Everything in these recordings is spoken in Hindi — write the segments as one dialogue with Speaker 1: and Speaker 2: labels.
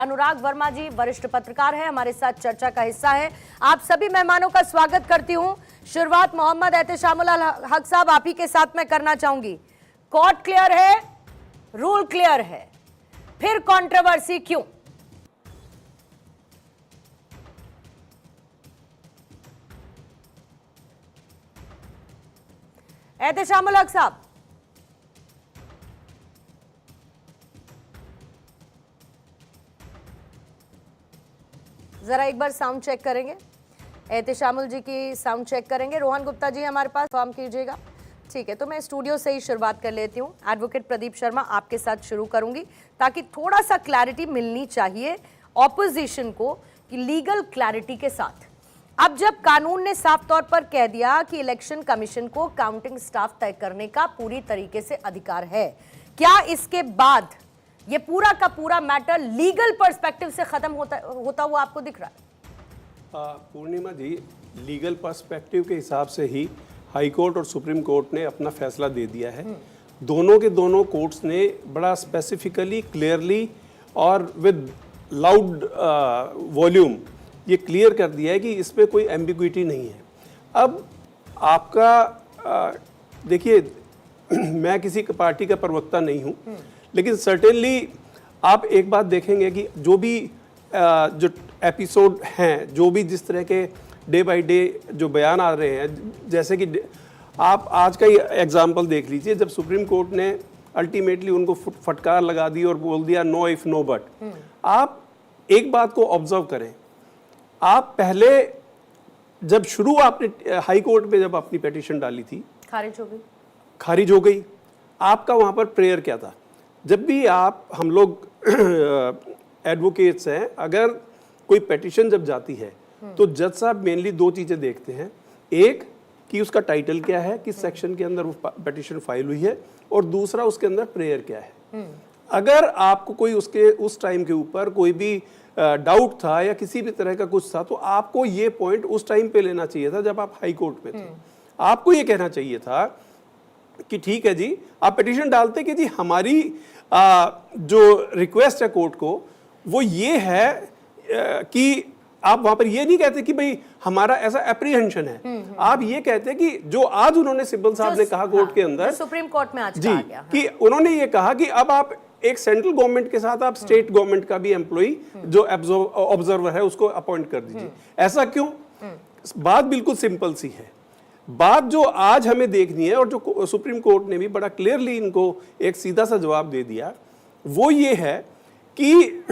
Speaker 1: अनुराग वर्मा जी वरिष्ठ पत्रकार हैं, हमारे साथ चर्चा का हिस्सा है। आप सभी मेहमानों का स्वागत करती हूं। शुरुआत मोहम्मद एहतेशामुल हक साहब आप ही के साथ मैं करना चाहूंगी। कोर्ट क्लियर है, रूल क्लियर है, फिर कंट्रोवर्सी क्यों? एहतेशामुल हक साहब। जरा एक बार साउंड चेक करेंगे, एहतेशामुल जी की साउंड चेक करेंगे। रोहन गुप्ता जी हमारे पास, फॉर्म कीजिएगा। ठीक है, तो मैं स्टूडियो से ही शुरुआत कर लेती हूँ। एडवोकेट प्रदीप शर्मा आपके साथ शुरू करूंगी ताकि थोड़ा सा क्लैरिटी मिलनी चाहिए ऑपोजिशन को कि लीगल क्लैरिटी के साथ। अब जब कानून ने साफ तौर पर कह दिया कि इलेक्शन कमीशन को काउंटिंग स्टाफ तय करने का पूरी तरीके से अधिकार है, क्या इसके बाद ये पूरा का पूरा मैटर लीगल पर्सपेक्टिव से खत्म होता हुआ आपको दिख रहा है?
Speaker 2: पूर्णिमा जी, लीगल पर्सपेक्टिव के हिसाब से ही हाई कोर्ट और सुप्रीम कोर्ट ने अपना फैसला दे दिया है। दोनों के दोनों कोर्ट्स ने बड़ा स्पेसिफिकली, क्लियरली और विद लाउड वॉल्यूम ये क्लियर कर दिया है कि इसमें कोई एम्बिग्विटी नहीं है। अब आपका देखिए, मैं किसी पार्टी का प्रवक्ता नहीं हूँ, लेकिन सर्टेनली आप एक बात देखेंगे कि जो भी जो एपिसोड हैं, जो भी जिस तरह के डे बाय डे जो बयान आ रहे हैं, जैसे कि आप आज का ही एग्जांपल देख लीजिए, जब सुप्रीम कोर्ट ने अल्टीमेटली उनको फटकार लगा दी और बोल दिया नो इफ नो बट। आप एक बात को ऑब्जर्व करें, आप पहले जब शुरू आपने हाई कोर्ट में जब अपनी पिटीशन डाली थी, खारिज हो गई। आपका वहां पर प्रेयर क्या था? जब भी हम लोग एडवोकेट्स हैं, अगर कोई पिटीशन जब जाती है तो जज साहब मेनली दो चीजें देखते हैं। एक कि उसका टाइटल क्या है, किस सेक्शन के अंदर वो पिटीशन फाइल हुई है, और दूसरा उसके अंदर प्रेयर क्या है। अगर आपको कोई उसके उस टाइम के ऊपर कोई भी डाउट था या किसी भी तरह का कुछ था, तो आपको ये पॉइंट उस टाइम पे लेना चाहिए था जब आप हाई कोर्ट में थे। आपको ये कहना चाहिए था कि ठीक है जी, आप पिटीशन डालते कि जी हमारी जो रिक्वेस्ट है कोर्ट को वो ये है कि आप वहां पर ये नहीं कहते कि भाई हमारा ऐसा एप्रीहेंशन है। आप ये कहते कि जो आज उन्होंने सिब्बल साहब ने कहा कोर्ट के अंदर,
Speaker 1: सुप्रीम कोर्ट में आज
Speaker 2: जी,
Speaker 1: कहा गया,
Speaker 2: कि उन्होंने ये कहा कि अब आप एक सेंट्रल गवर्नमेंट के साथ आप स्टेट गवर्नमेंट का भी एम्प्लॉई जो ऑब्जर्वर है उसको अपॉइंट कर दीजिए। ऐसा क्यों? बात बिल्कुल सिंपल सी है। बात जो आज हमें देखनी है और जो सुप्रीम कोर्ट ने भी बड़ा क्लियरली इनको एक सीधा सा जवाब दे दिया, वो ये है कि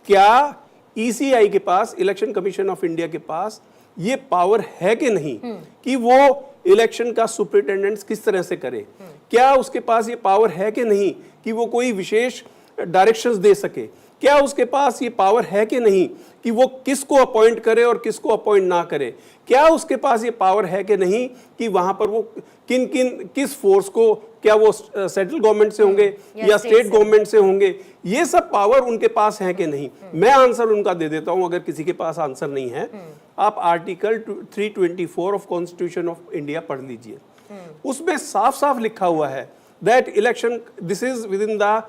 Speaker 2: क्या ईसीआई के पास, इलेक्शन कमीशन ऑफ इंडिया के पास ये पावर है कि नहीं कि वो इलेक्शन का सुपरिटेंडेंस किस तरह से करे। क्या उसके पास ये पावर है कि नहीं कि वो कोई विशेष डायरेक्शंस दे सके। क्या उसके पास ये पावर है कि नहीं कि वो किसको अपॉइंट करे और किसको अपॉइंट ना करे। क्या उसके पास ये पावर है कि नहीं कि वहां पर वो किस फोर्स को, क्या वो सेंट्रल गवर्नमेंट से होंगे या स्टेट गवर्नमेंट से होंगे, ये सब पावर उनके पास है कि नहीं। मैं आंसर उनका दे देता हूं, अगर किसी के पास आंसर नहीं है। आप article 324 of constitution of India पढ़ लीजिए। उसमें साफ साफ लिखा हुआ है that election, this is within the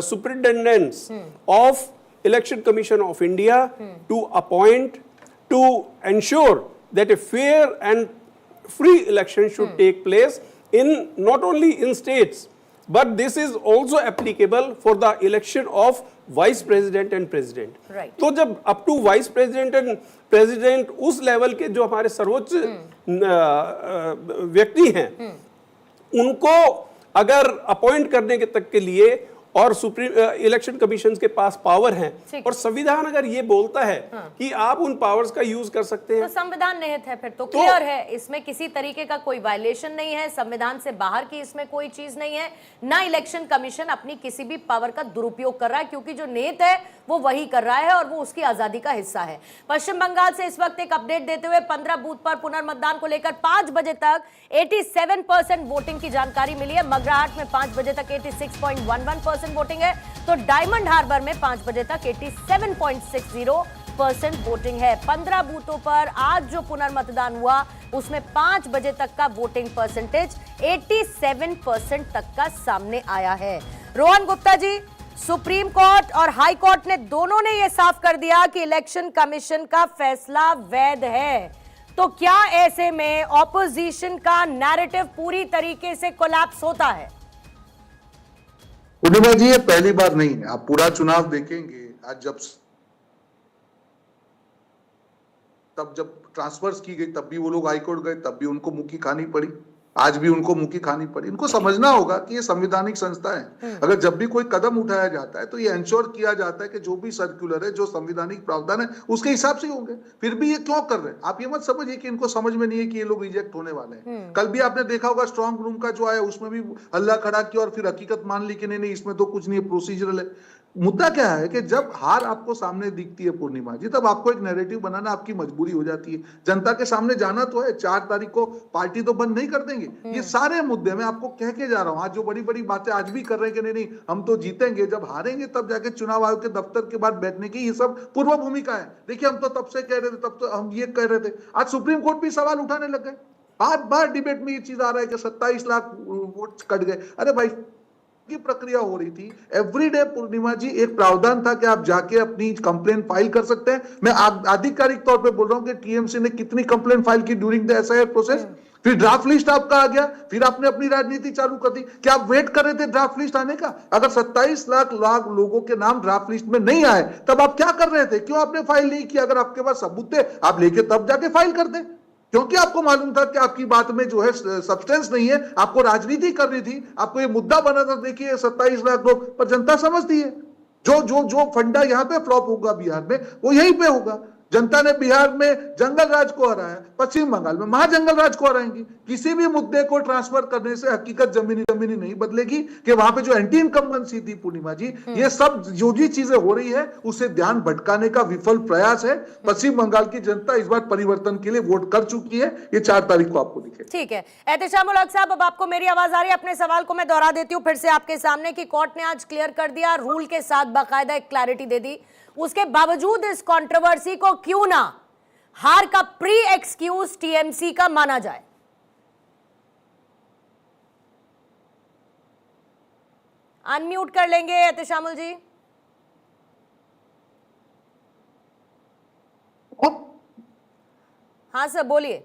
Speaker 2: superintendence of Election Commission of India to appoint, to ensure that a fair and free election should take place in not only in states, but this is also applicable for the election of vice president and president.
Speaker 1: Right.
Speaker 2: तो जब up to vice president and president उस लेवल के जो हमारे सर्वोच्च व्यक्ति हैं, उनको अगर अपॉइंट करने के तक के लिए और सुप्रीम इलेक्शन कमीशन के पास पावर है, और संविधान अगर ये बोलता है कि आप उन पावर्स का यूज कर सकते हैं,
Speaker 1: तो संविधान निहित है, फिर तो क्लियर है, इसमें किसी तरीके का कोई वायलेशन नहीं है, संविधान से बाहर की इसमें कोई चीज नहीं है। ना इलेक्शन कमीशन अपनी किसी भी पावर का दुरुपयोग कर रहा है, क्योंकि जो निहित है वो वही कर रहा है और वो उसकी आजादी का हिस्सा है। पश्चिम बंगाल से इस वक्त एक अपडेट देते हुए 15 बूथ पर पुनर्मतदान को लेकर 5 बजे तक 87% वोटिंग की जानकारी मिली है। मगराहट में 5 बजे तक 86.11% वोटिंग है, तो डायमंड हार्बर में 5 बजे तक 87.60% वोटिंग है। 15 बूथों पर आज जो पुनर्मतदान हुआ उसमें 5 बजे तक का वोटिंग परसेंटेज 87% तक का सामने आया है। रोहन गुप्ता जी, सुप्रीम कोर्ट और हाई कोर्ट ने दोनों ने यह साफ कर दिया कि इलेक्शन कमीशन का फैसला वैध है। तो क्या ऐसे में ऑपोजिशन का नैरेटिव पूरी तरीके से कोलैप्स होता है?
Speaker 3: पूर्णिमा जी, ये पहली बार नहीं है। आप पूरा चुनाव देखेंगे, आज जब ट्रांसफर्स की गई तब भी वो लोग हाईकोर्ट गए, तब भी उनको मुक्की खानी पड़ी, आज भी उनको मुक्की खानी पड़ी। इनको समझना होगा कि ये संवैधानिक संस्था है। अगर जब भी कोई कदम उठाया जाता है तो ये इंश्योर किया जाता है कि जो भी सर्कुलर है, जो संवैधानिक प्रावधान है, उसके हिसाब से ही होंगे। फिर भी ये क्यों कर रहे हैं? आप ये मत समझिए कि इनको समझ में नहीं है कि ये लोग रिजेक्ट होने वाले हैं। कल भी आपने देखा होगा स्ट्रॉन्ग रूम का जो आया उसमें भी हल्ला खड़ा किया और फिर हकीकत मान ली कि नहीं इसमें तो कुछ नहीं है, प्रोसीजरल है। मुद्दा क्या है कि जब हार आपको सामने दिखती है पूर्णिमा जी, तब आपको एक नैरेटिव बनाना आपकी मजबूरी हो जाती है। जनता के सामने जाना तो है, 4 तारीख को पार्टी तो बंद नहीं कर देंगे। ये सारे मुद्दे मैं आपको कह के जा रहा हूं। आज जो बड़ी बड़ी बातें आज भी कर रहे हैं कि नहीं हम तो जीतेंगे, जब हारेंगे तब जाके चुनाव आयोग के दफ्तर के बाद बैठने की, ये सब पूर्व भूमिका है। देखिए, हम तो तब से कह रहे थे, तब तो हम ये कह रहे थे, आज सुप्रीम कोर्ट भी सवाल उठाने लग गए। बार बार डिबेट में ये चीज आ रहा है कि 27 लाख वोट कट गए। अरे भाई, की प्रक्रिया हो रही थी एवरीडे पूर्णिमा जी, एक प्रावधान था कि आप जाके अपनी कंप्लेन फाइल कर सकते हैं। मैं आधिकारिक तौर पे बोल रहा हूं कि टीएमसी ने कितनी कंप्लेन फाइल की ड्यूरिंग द एसआईआर प्रोसेस। फिर ड्राफ्ट लिस्ट आपका आ गया, फिर आपने अपनी राजनीति चालू कर दी। क्या आप वेट कर रहे थे ड्राफ्ट लिस्ट आने का? अगर 27 लाख लोगों के नाम ड्राफ्ट लिस्ट में नहीं आए तब आप क्या कर रहे थे? क्यों आपने फाइल नहीं किया? अगर आपके पास सबूत थे आप लेके तब जाके फाइल करते, क्योंकि आपको मालूम था कि आपकी बात में जो है सब्सटेंस नहीं है। आपको राजनीति करनी थी, आपको ये मुद्दा बना था। देखिए 27 लाख लोग, पर जनता समझती है जो जो जो फंडा यहां पे फ्लॉप होगा बिहार में, वो यहीं पे होगा। जनता ने बिहार में जंगल राज को हराया, पश्चिम बंगाल में महाजंगल राज को हराएंगी। किसी भी मुद्दे को ट्रांसफर करने से हकीकत जमीनी नहीं बदलेगी कि वहां पे जो एंटी इनकम्बेंसी थी पूर्णिमा जी, ये सब जो भी चीजें हो रही है उससे ध्यान भटकाने का विफल प्रयास है। पश्चिम बंगाल की जनता इस बार परिवर्तन के लिए वोट कर चुकी है। ये 4 तारीख को आपको दिखे।
Speaker 1: ठीक है एहतेशामुल हक साहब, अब आपको मेरी आवाज आ रही है? अपने सवाल को मैं दोहरा देती हूँ फिर से आपके सामने कि कोर्ट ने आज क्लियर कर दिया, रूल के साथ बाकायदा एक क्लैरिटी दे दी। उसके बावजूद इस कंट्रोवर्सी को क्यों ना हार का प्री एक्सक्यूज टीएमसी का माना जाए? अनम्यूट कर लेंगे एहतेशामुल जी। हाँ सर बोलिए।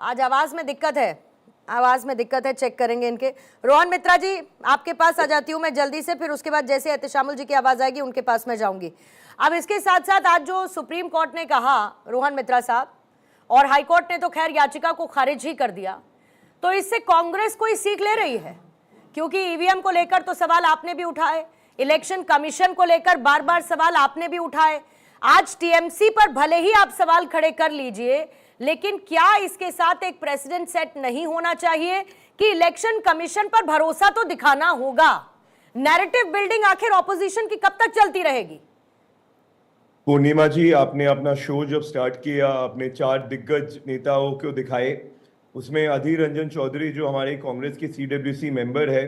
Speaker 1: आज आवाज में दिक्कत है, आवाज में दिक्कत है, चेक करेंगे इनके। रोहन मित्रा जी आपके पास आ जाती हूं मैं जल्दी से, फिर उसके बाद जैसे एहतेशामुल जी की आवाज आएगी उनके पास मैं जाऊंगी। अब इसके साथ साथ आज जो सुप्रीम कोर्ट ने कहा रोहन मित्रा साहब, और हाई कोर्ट ने तो खैर याचिका को खारिज ही कर दिया, तो इससे कांग्रेस कोई सीख ले रही है? क्योंकि ईवीएम को लेकर तो सवाल आपने भी उठाए, इलेक्शन कमीशन को लेकर बार बार सवाल आपने भी उठाए, आज टीएमसी पर भले ही आप सवाल खड़े कर लीजिए, लेकिन क्या इसके साथ एक प्रेसिडेंट सेट नहीं होना चाहिए कि इलेक्शन कमीशन पर भरोसा तो दिखाना होगा? नैरेटिव बिल्डिंग आखिर ऑपोजिशन की कब तक चलती रहेगी?
Speaker 4: पूर्णिमा जी, आपने अपना शो जब स्टार्ट किया, अपने 4 दिग्गज नेताओं को दिखाए, उसमें अधीर रंजन चौधरी जो हमारे कांग्रेस के सीडब्ल्यूसी मेंबर है,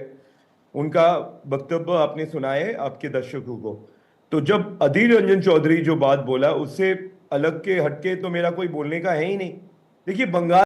Speaker 4: उनका वक्तव्य आपने सुनाए आपके दर्शकों को। तो जब अधीर रंजन चौधरी जो बात बोला, उससे अलग के हटके तो मेरा कोई बोलने का है ही नहीं। देखिए, बंगाल